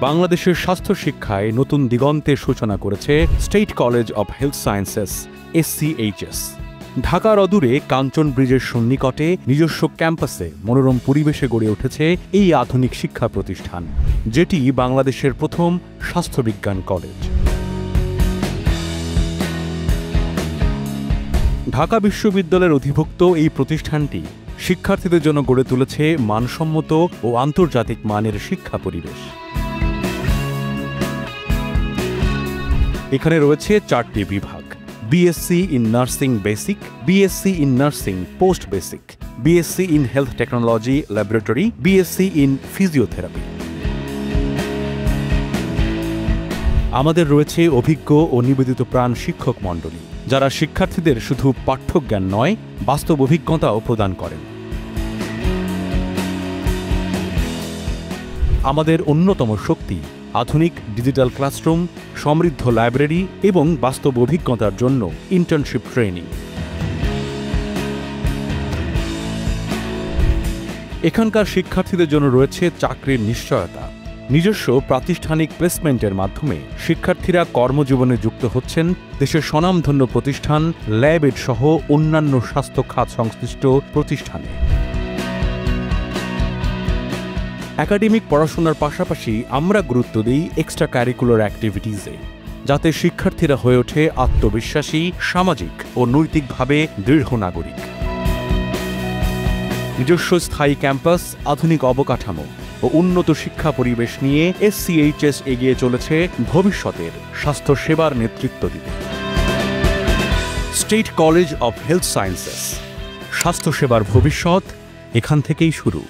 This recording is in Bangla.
বাংলাদেশের স্বাস্থ্য শিক্ষায় নতুন দিগন্তের সূচনা করেছে state college of health sciences SCHS। ঢাকার অদূরে কাঞ্চন ব্রিজের সন্নিকটে নিজস্ব ক্যাম্পাসে মনোরম পরিবেশে গড়ে উঠেছে এই আধুনিক শিক্ষা প্রতিষ্ঠান, যেটি বাংলাদেশের প্রথম স্বাস্থ্যবিজ্ঞান কলেজ। ঢাকা বিশ্ববিদ্যালয়ের অধিভুক্ত এই প্রতিষ্ঠানটি শিক্ষার্থীদের জন্য গড়ে তুলেছে মানসম্মত ও আন্তর্জাতিক মানের শিক্ষা পরিবেশ। এখানে রয়েছে 4টি বিভাগ: BSc in nursing basic, BSc in nursing post basic, BSc in health technology laboratory, BSc in physiotherapy. আমাদের রয়েছে অভিজ্ঞ ও নিবেদিত প্রাণ শিক্ষক মণ্ডলী, যারা শিক্ষার্থীদের শুধু পাঠ্যজ্ঞান নয়, বাস্তব অভিজ্ঞতাও প্রদান করেন। আমাদের অন্যতম শক্তি আধুনিক ডিজিটাল ক্লাসরুম, সমৃদ্ধ লাইব্রেরি এবং বাস্তব অভিজ্ঞতার জন্য ইন্টার্নশিপ ট্রেনিং। এখানকার শিক্ষার্থীদের জন্য রয়েছে চাকরির নিশ্চয়তা। নিজস্ব প্রাতিষ্ঠানিক প্লেসমেন্টের মাধ্যমে শিক্ষার্থীরা কর্মজীবনে যুক্ত হচ্ছেন দেশের স্বনামধন্য প্রতিষ্ঠান ল্যাবএড সহ অন্যান্য স্বাস্থ্য খাত সংশ্লিষ্ট প্রতিষ্ঠানে। একাডেমিক পড়াশোনার পাশাপাশি আমরা গুরুত্ব দিই এক্সট্রা ক্যারিকুলার অ্যাক্টিভিটিসে, যাতে শিক্ষার্থীরা হয়ে ওঠে আত্মবিশ্বাসী, সামাজিক ও নৈতিকভাবে দৃঢ় নাগরিক। নিজস্ব স্থায়ী ক্যাম্পাস, আধুনিক অবকাঠামো ও উন্নত শিক্ষা পরিবেশ নিয়ে SCHS এগিয়ে চলেছে ভবিষ্যতের স্বাস্থ্যসেবার নেতৃত্ব দিতে। State college of health sciences, স্বাস্থ্যসেবার ভবিষ্যৎ এখান থেকেই শুরু।